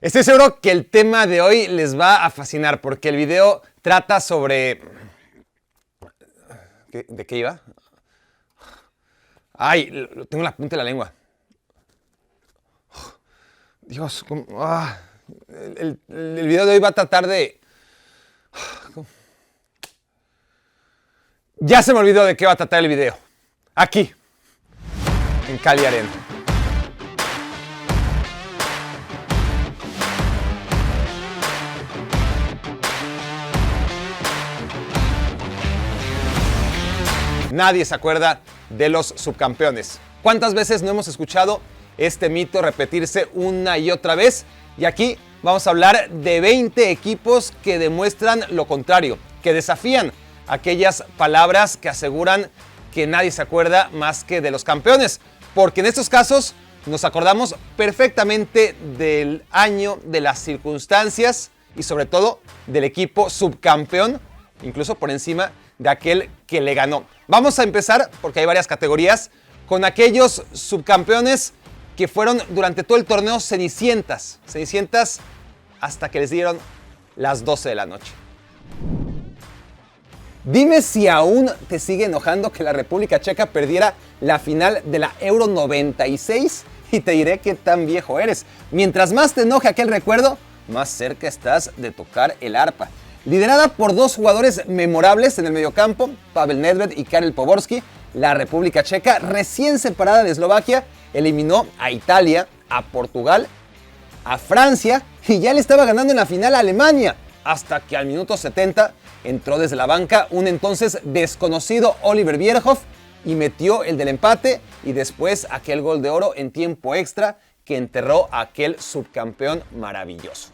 Estoy seguro que el tema de hoy les va a fascinar porque el video trata sobre... ¿De qué iba? Ay, tengo la punta de la lengua. Dios, el video de hoy va a tratar de... Ya se me olvidó de qué va a tratar el video. Aquí, en Cali Arena. Nadie se acuerda de los subcampeones. ¿Cuántas veces no hemos escuchado este mito repetirse una y otra vez? Y aquí vamos a hablar de 20 equipos que demuestran lo contrario, que desafían aquellas palabras que aseguran que nadie se acuerda más que de los campeones. Porque en estos casos nos acordamos perfectamente del año, de las circunstancias y sobre todo del equipo subcampeón, incluso por encima de aquel que le ganó. Vamos a empezar, porque hay varias categorías, con aquellos subcampeones que fueron durante todo el torneo cenicientas hasta que les dieron las 12 de la noche. Dime si aún te sigue enojando que la República Checa perdiera la final de la Euro 96 y te diré qué tan viejo eres. Mientras más te enoje aquel recuerdo, más cerca estás de tocar el arpa. Liderada por dos jugadores memorables en el mediocampo, Pavel Nedved y Karel Poborský, la República Checa, recién separada de Eslovaquia, eliminó a Italia, a Portugal, a Francia y ya le estaba ganando en la final a Alemania, hasta que al minuto 70 entró desde la banca un entonces desconocido Oliver Bierhoff y metió el del empate y después aquel gol de oro en tiempo extra que enterró a aquel subcampeón maravilloso.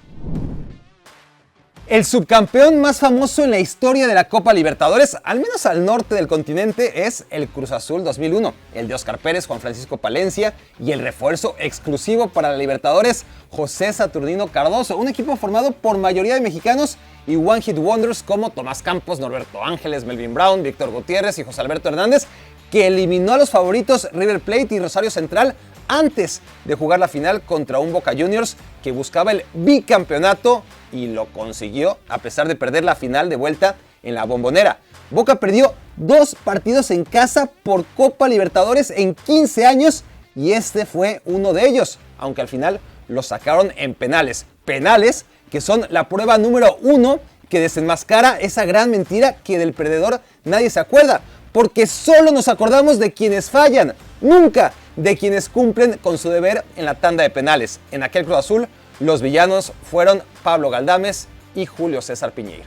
El subcampeón más famoso en la historia de la Copa Libertadores, al menos al norte del continente, es el Cruz Azul 2001, el de Óscar Pérez, Juan Francisco Palencia y el refuerzo exclusivo para la Libertadores, José Saturnino Cardoso, un equipo formado por mayoría de mexicanos y one hit wonders como Tomás Campos, Norberto Ángeles, Melvin Brown, Víctor Gutiérrez y José Alberto Hernández, que eliminó a los favoritos River Plate y Rosario Central antes de jugar la final contra un Boca Juniors que buscaba el bicampeonato y lo consiguió a pesar de perder la final de vuelta en la Bombonera. Boca perdió 2 partidos en casa por Copa Libertadores en 15 años y este fue uno de ellos, aunque al final lo sacaron en penales. Penales que son la prueba número 1 que desenmascara esa gran mentira que del perdedor nadie se acuerda, porque solo nos acordamos de quienes fallan, nunca de quienes cumplen con su deber en la tanda de penales. En aquel Cruz Azul, los villanos fueron Pablo Galdames y Julio César Piñeiro.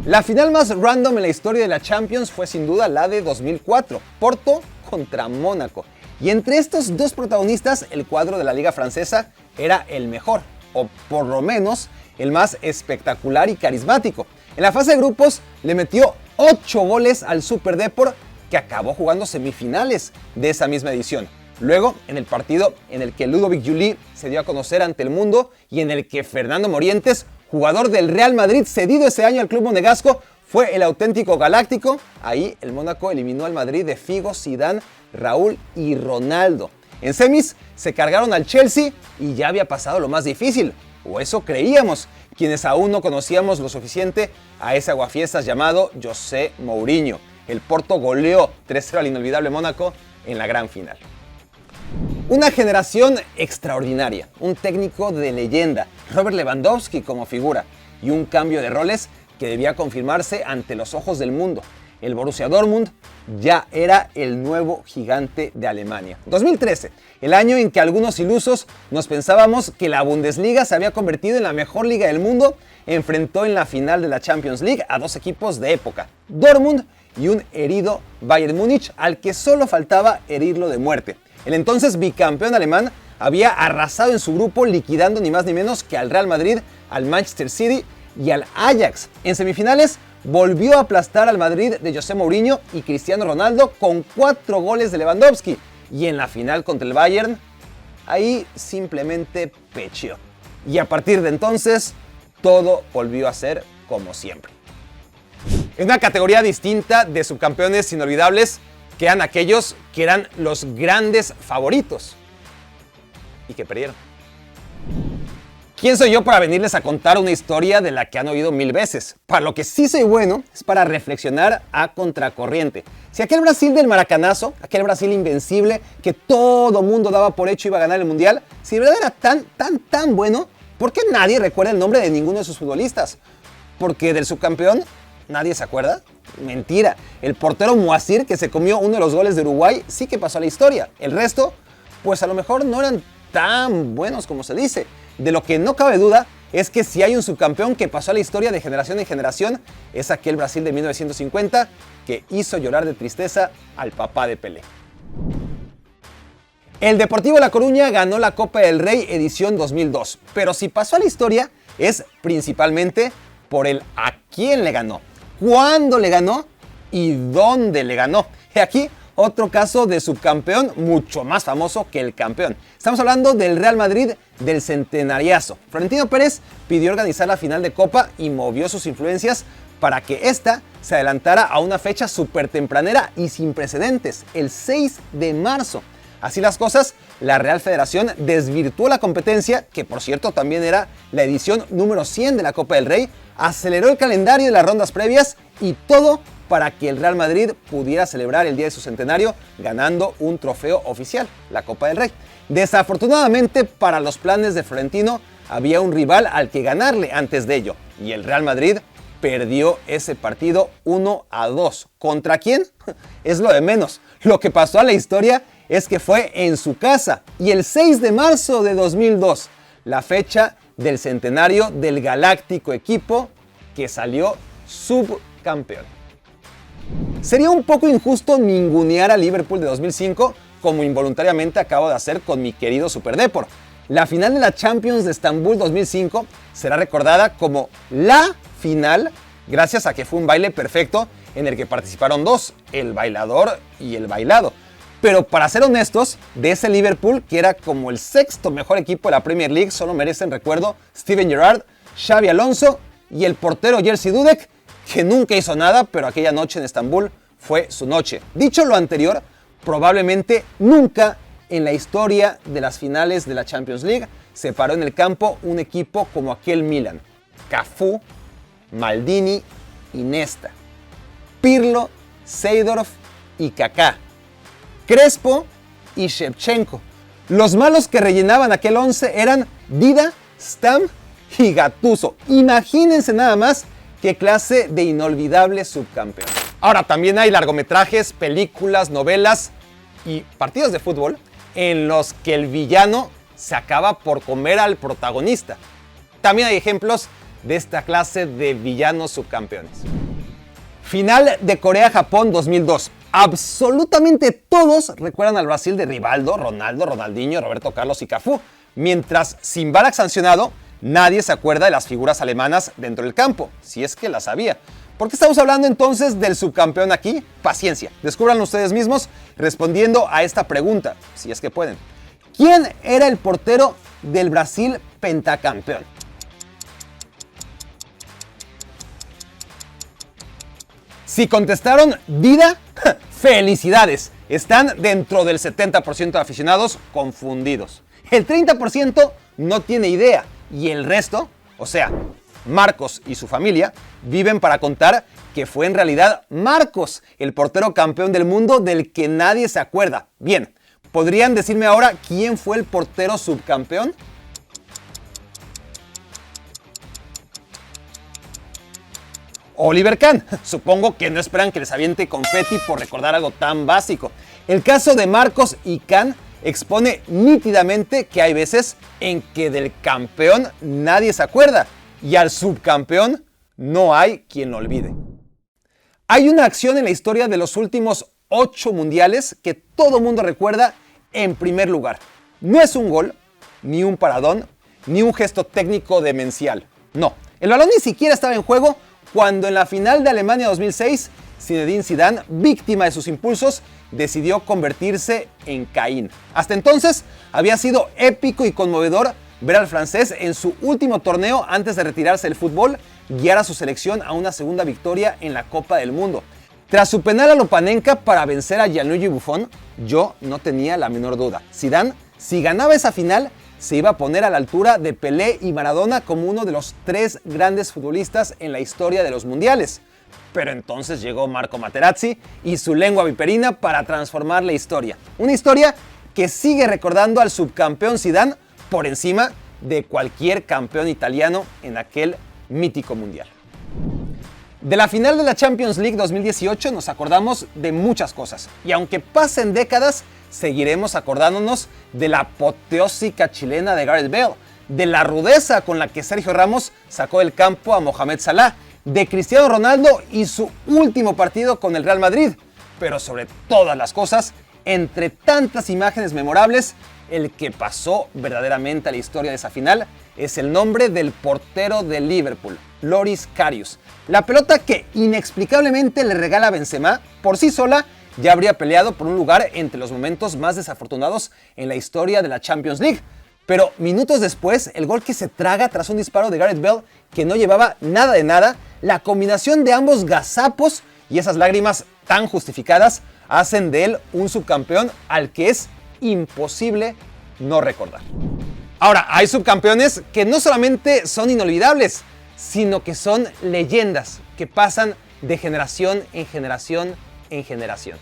La final más random en la historia de la Champions fue sin duda la de 2004, Porto contra Mónaco. Y entre estos dos protagonistas, el cuadro de la Liga Francesa era el mejor, o por lo menos el más espectacular y carismático. En la fase de grupos le metió 8 goles al Super Depor, que acabó jugando semifinales de esa misma edición. Luego, en el partido en el que Ludovic Giuly se dio a conocer ante el mundo y en el que Fernando Morientes, jugador del Real Madrid cedido ese año al club monegasco, fue el auténtico galáctico, ahí el Mónaco eliminó al Madrid de Figo, Zidane, Raúl y Ronaldo. En semis se cargaron al Chelsea y ya había pasado lo más difícil, o eso creíamos, quienes aún no conocíamos lo suficiente a ese aguafiestas llamado José Mourinho. El Porto goleó 3-0 al inolvidable Mónaco en la gran final. Una generación extraordinaria, un técnico de leyenda, Robert Lewandowski como figura y un cambio de roles que debía confirmarse ante los ojos del mundo. El Borussia Dortmund ya era el nuevo gigante de Alemania. 2013, el año en que algunos ilusos nos pensábamos que la Bundesliga se había convertido en la mejor liga del mundo, enfrentó en la final de la Champions League a dos equipos de época, Dortmund y un herido Bayern Múnich al que solo faltaba herirlo de muerte. El entonces bicampeón alemán había arrasado en su grupo liquidando ni más ni menos que al Real Madrid, al Manchester City y al Ajax. En semifinales volvió a aplastar al Madrid de José Mourinho y Cristiano Ronaldo con 4 goles de Lewandowski. Y en la final contra el Bayern, ahí simplemente pecheó. Y a partir de entonces, todo volvió a ser como siempre. En una categoría distinta de subcampeones inolvidables quedan aquellos que eran los grandes favoritos y que perdieron. ¿Quién soy yo para venirles a contar una historia de la que han oído 1000 veces? Para lo que sí soy bueno es para reflexionar a contracorriente. Si aquel Brasil del maracanazo, aquel Brasil invencible que todo mundo daba por hecho iba a ganar el Mundial, si de verdad era tan bueno, ¿por qué nadie recuerda el nombre de ninguno de sus futbolistas? ¿Porque del subcampeón nadie se acuerda? Mentira. El portero Moacir, que se comió uno de los goles de Uruguay, sí que pasó a la historia. El resto, pues a lo mejor no eran tan buenos como se dice. De lo que no cabe duda es que si hay un subcampeón que pasó a la historia de generación en generación, es aquel Brasil de 1950 que hizo llorar de tristeza al papá de Pelé. El Deportivo La Coruña ganó la Copa del Rey edición 2002, pero si pasó a la historia es principalmente por el a quién le ganó, cuándo le ganó y dónde le ganó. Y aquí otro caso de subcampeón mucho más famoso que el campeón. Estamos hablando del Real Madrid del centenariazo. Florentino Pérez pidió organizar la final de Copa y movió sus influencias para que esta se adelantara a una fecha súper tempranera y sin precedentes, el 6 de marzo. Así las cosas, la Real Federación desvirtuó la competencia, que por cierto también era la edición número 100 de la Copa del Rey, aceleró el calendario de las rondas previas y todo para que el Real Madrid pudiera celebrar el día de su centenario ganando un trofeo oficial, la Copa del Rey. Desafortunadamente para los planes de Florentino había un rival al que ganarle antes de ello y el Real Madrid perdió ese partido 1-2. ¿Contra quién? Es lo de menos. Lo que pasó a la historia es que fue en su casa y el 6 de marzo de 2002, la fecha del centenario del galáctico equipo que salió subcampeón. Sería un poco injusto ningunear a Liverpool de 2005 como involuntariamente acabo de hacer con mi querido Super Depor. La final de la Champions de Estambul 2005 será recordada como la final gracias a que fue un baile perfecto en el que participaron dos, el bailador y el bailado. Pero para ser honestos, de ese Liverpool, que era como el sexto mejor equipo de la Premier League, solo merecen recuerdo Steven Gerrard, Xabi Alonso y el portero Jerzy Dudek, que nunca hizo nada, pero aquella noche en Estambul fue su noche. Dicho lo anterior, probablemente nunca en la historia de las finales de la Champions League se paró en el campo un equipo como aquel Milan. Cafú, Maldini y Nesta, Pirlo, Seedorf y Kaká, Crespo y Shevchenko. Los malos que rellenaban aquel 11 eran Dida, Stam y Gattuso. Imagínense nada más qué clase de inolvidable subcampeón. Ahora también hay largometrajes, películas, novelas y partidos de fútbol en los que el villano se acaba por comer al protagonista. También hay ejemplos de esta clase de villanos subcampeones. Final de Corea-Japón 2002. Absolutamente todos recuerdan al Brasil de Rivaldo, Ronaldo, Ronaldinho, Roberto Carlos y Cafú, mientras sin Ballack sancionado, nadie se acuerda de las figuras alemanas dentro del campo, si es que las había. ¿Por qué estamos hablando entonces del subcampeón aquí? Paciencia, descubran ustedes mismos respondiendo a esta pregunta, si es que pueden. ¿Quién era el portero del Brasil pentacampeón? Si contestaron Dida, felicidades, están dentro del 70% de aficionados confundidos. El 30% no tiene idea y el resto, o sea, Marcos y su familia, viven para contar que fue en realidad Marcos, el portero campeón del mundo del que nadie se acuerda. Bien, ¿podrían decirme ahora quién fue el portero subcampeón? Oliver Kahn. Supongo que no esperan que les aviente confeti por recordar algo tan básico. El caso de Marcos y Kahn expone nítidamente que hay veces en que del campeón nadie se acuerda y al subcampeón no hay quien lo olvide. Hay una acción en la historia de los últimos 8 mundiales que todo mundo recuerda en primer lugar. No es un gol, ni un paradón, ni un gesto técnico demencial. No, el balón ni siquiera estaba en juego cuando en la final de Alemania 2006, Zinedine Zidane, víctima de sus impulsos, decidió convertirse en Caín. Hasta entonces había sido épico y conmovedor ver al francés en su último torneo antes de retirarse del fútbol guiar a su selección a una segunda victoria en la Copa del Mundo. Tras su penal a Lopanenka para vencer a Gianluigi Buffon, yo no tenía la menor duda. Zidane, si ganaba esa final, se iba a poner a la altura de Pelé y Maradona como uno de los 3 grandes futbolistas en la historia de los mundiales. Pero entonces llegó Marco Materazzi y su lengua viperina para transformar la historia. Una historia que sigue recordando al subcampeón Zidane por encima de cualquier campeón italiano en aquel mítico mundial. De la final de la Champions League 2018 nos acordamos de muchas cosas, y aunque pasen décadas, seguiremos acordándonos de la apoteósica chilena de Gareth Bale, de la rudeza con la que Sergio Ramos sacó del campo a Mohamed Salah, de Cristiano Ronaldo y su último partido con el Real Madrid, pero sobre todas las cosas, entre tantas imágenes memorables, el que pasó verdaderamente a la historia de esa final es el nombre del portero de Liverpool, Loris Karius. La pelota que inexplicablemente le regala a Benzema, por sí sola, ya habría peleado por un lugar entre los momentos más desafortunados en la historia de la Champions League. Pero minutos después, el gol que se traga tras un disparo de Gareth Bale que no llevaba nada de nada, la combinación de ambos gazapos y esas lágrimas tan justificadas hacen de él un subcampeón al que es imposible no recordar. Ahora, hay subcampeones que no solamente son inolvidables, sino que son leyendas que pasan de generación en generación en generación.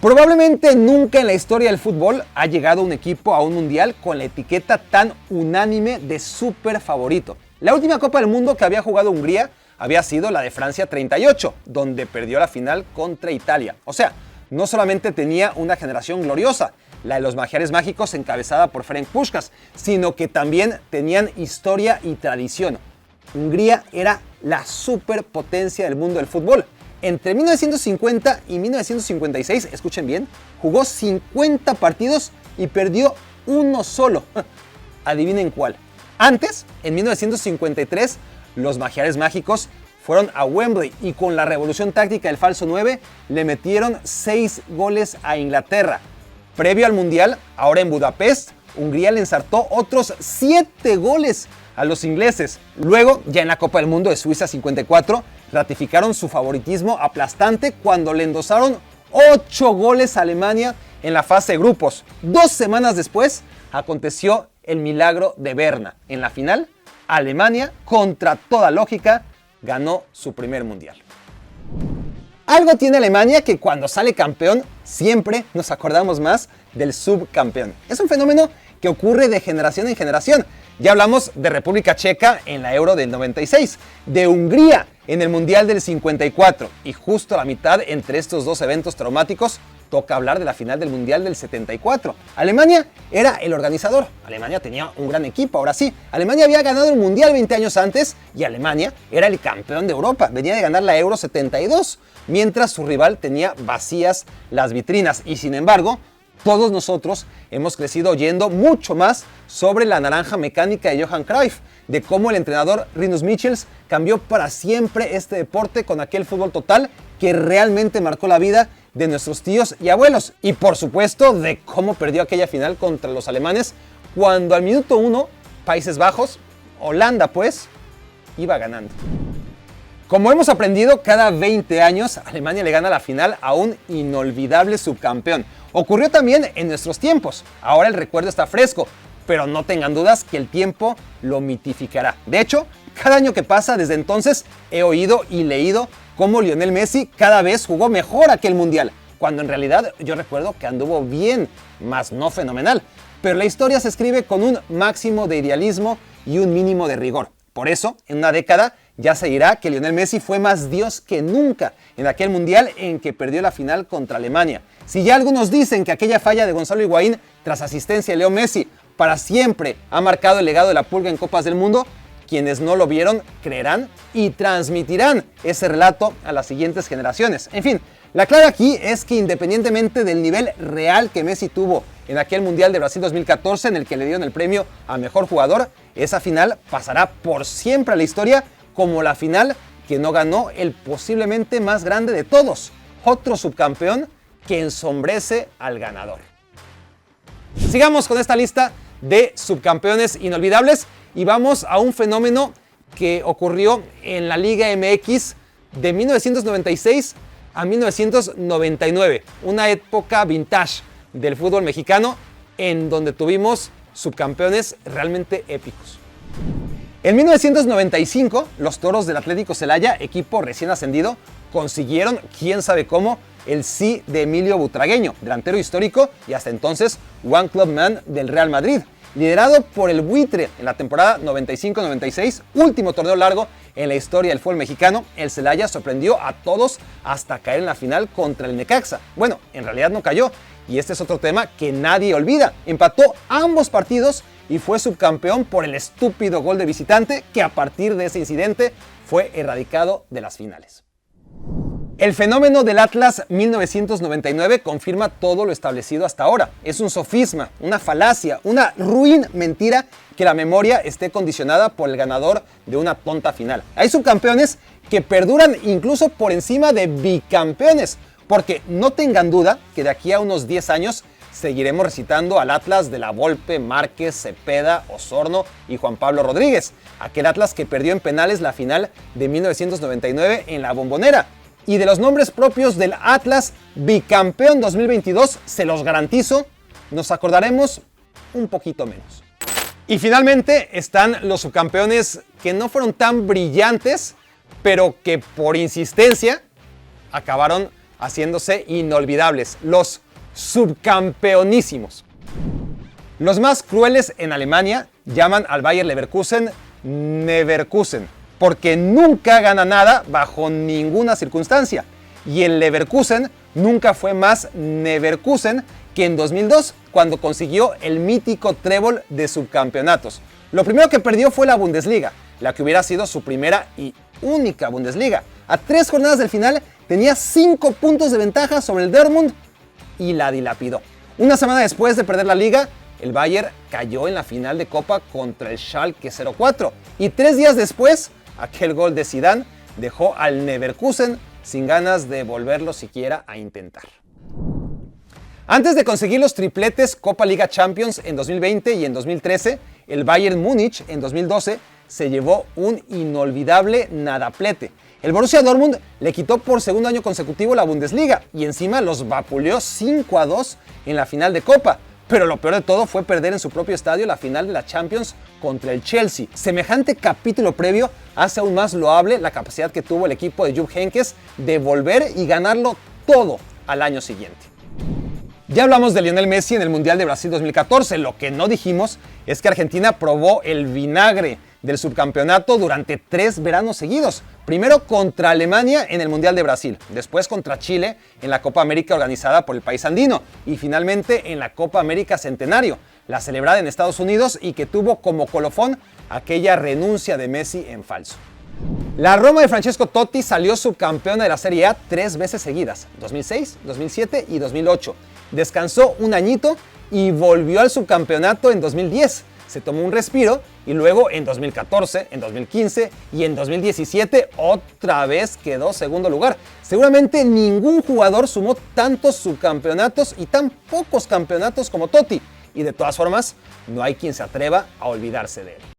Probablemente nunca en la historia del fútbol ha llegado un equipo a un mundial con la etiqueta tan unánime de súper favorito. La última Copa del Mundo que había jugado Hungría había sido la de Francia 38, donde perdió la final contra Italia. O sea, no solamente tenía una generación gloriosa, la de los Magiares Mágicos encabezada por Ferenc Puskás, sino que también tenían historia y tradición. Hungría era la superpotencia del mundo del fútbol. Entre 1950 y 1956, escuchen bien, jugó 50 partidos y perdió uno solo. Adivinen cuál. Antes, en 1953, los Magiares Mágicos fueron a Wembley y con la revolución táctica del falso 9 le metieron 6 goles a Inglaterra. Previo al Mundial, ahora en Budapest, Hungría le ensartó otros 7 goles a los ingleses. Luego, ya en la Copa del Mundo de Suiza 54, ratificaron su favoritismo aplastante cuando le endosaron 8 goles a Alemania en la fase de grupos. 2 semanas después, aconteció el milagro de Berna. En la final, Alemania, contra toda lógica, ganó su primer mundial. Algo tiene Alemania que cuando sale campeón siempre nos acordamos más del subcampeón. Es un fenómeno que ocurre de generación en generación. Ya hablamos de República Checa en la Euro del 96, de Hungría en el Mundial del 54 y justo a la mitad entre estos dos eventos traumáticos toca hablar de la final del Mundial del 74. Alemania era el organizador, Alemania tenía un gran equipo, ahora sí, Alemania había ganado el Mundial 20 años antes y Alemania era el campeón de Europa, venía de ganar la Euro 72, mientras su rival tenía vacías las vitrinas y sin embargo, todos nosotros hemos crecido oyendo mucho más sobre la naranja mecánica de Johan Cruyff, de cómo el entrenador Rinus Michels cambió para siempre este deporte con aquel fútbol total que realmente marcó la vida de nuestros tíos y abuelos. Y por supuesto de cómo perdió aquella final contra los alemanes cuando al minuto 1, Países Bajos, Holanda pues, iba ganando. Como hemos aprendido, cada 20 años Alemania le gana la final a un inolvidable subcampeón. Ocurrió también en nuestros tiempos. Ahora el recuerdo está fresco, pero no tengan dudas que el tiempo lo mitificará. De hecho, cada año que pasa desde entonces he oído y leído cómo Lionel Messi cada vez jugó mejor aquel mundial, cuando en realidad yo recuerdo que anduvo bien, más no fenomenal. Pero la historia se escribe con un máximo de idealismo y un mínimo de rigor. Por eso, en una década, ya se dirá que Lionel Messi fue más Dios que nunca en aquel mundial en que perdió la final contra Alemania. Si ya algunos dicen que aquella falla de Gonzalo Higuaín tras asistencia de Leo Messi para siempre ha marcado el legado de la Pulga en Copas del Mundo, quienes no lo vieron creerán y transmitirán ese relato a las siguientes generaciones. En fin, la clave aquí es que independientemente del nivel real que Messi tuvo en aquel Mundial de Brasil 2014 en el que le dieron el premio a Mejor Jugador, esa final pasará por siempre a la historia como la final que no ganó el posiblemente más grande de todos, otro subcampeón que ensombrece al ganador. Sigamos con esta lista de subcampeones inolvidables y vamos a un fenómeno que ocurrió en la Liga MX de 1996 a 1999, una época vintage del fútbol mexicano en donde tuvimos subcampeones realmente épicos. En 1995, los Toros del Atlético Celaya, equipo recién ascendido, consiguieron, quién sabe cómo, el sí de Emilio Butragueño, delantero histórico y hasta entonces One Club Man del Real Madrid. Liderado por el Buitre en la temporada 95-96, último torneo largo en la historia del fútbol mexicano, el Celaya sorprendió a todos hasta caer en la final contra el Necaxa. Bueno, en realidad no cayó, y este es otro tema que nadie olvida. Empató ambos partidos y fue subcampeón por el estúpido gol de visitante que a partir de ese incidente fue erradicado de las finales. El fenómeno del Atlas 1999 confirma todo lo establecido hasta ahora. Es un sofisma, una falacia, una ruin mentira que la memoria esté condicionada por el ganador de una tonta final. Hay subcampeones que perduran incluso por encima de bicampeones, porque no tengan duda que de aquí a unos 10 años seguiremos recitando al Atlas de la Volpe, Márquez, Cepeda, Osorno y Juan Pablo Rodríguez. Aquel Atlas que perdió en penales la final de 1999 en la Bombonera. Y de los nombres propios del Atlas bicampeón 2022, se los garantizo, nos acordaremos un poquito menos. Y finalmente están los subcampeones que no fueron tan brillantes, pero que por insistencia acabaron haciéndose inolvidables. Los subcampeonísimos. Los más crueles en Alemania llaman al Bayer Leverkusen Neverkusen, porque nunca gana nada bajo ninguna circunstancia. Y el Leverkusen nunca fue más Neverkusen que en 2002, cuando consiguió el mítico trébol de subcampeonatos. Lo primero que perdió fue la Bundesliga, la que hubiera sido su primera y única Bundesliga. A 3 jornadas del final tenía 5 puntos de ventaja sobre el Dortmund y la dilapidó. Una semana después de perder la liga, el Bayern cayó en la final de Copa contra el Schalke 04 y 3 días después, aquel gol de Zidane dejó al Neverkusen sin ganas de volverlo siquiera a intentar. Antes de conseguir los tripletes Copa Liga Champions en 2020 y en 2013, el Bayern Múnich en 2012 se llevó un inolvidable nadaplete. El Borussia Dortmund le quitó por segundo año consecutivo la Bundesliga y encima los vapuleó 5-2 en la final de Copa. Pero lo peor de todo fue perder en su propio estadio la final de la Champions contra el Chelsea. Semejante capítulo previo hace aún más loable la capacidad que tuvo el equipo de Jupp Heynckes de volver y ganarlo todo al año siguiente. Ya hablamos de Lionel Messi en el Mundial de Brasil 2014. Lo que no dijimos es que Argentina probó el vinagre del subcampeonato durante 3 veranos seguidos. Primero contra Alemania en el Mundial de Brasil, después contra Chile en la Copa América organizada por el país andino y finalmente en la Copa América Centenario, la celebrada en Estados Unidos y que tuvo como colofón aquella renuncia de Messi en falso. La Roma de Francesco Totti salió subcampeona de la Serie A 3 veces seguidas, 2006, 2007 y 2008. Descansó un añito y volvió al subcampeonato en 2010. Se tomó un respiro y luego en 2014, en 2015 y en 2017 otra vez quedó segundo lugar. Seguramente ningún jugador sumó tantos subcampeonatos y tan pocos campeonatos como Totti. Y de todas formas, no hay quien se atreva a olvidarse de él.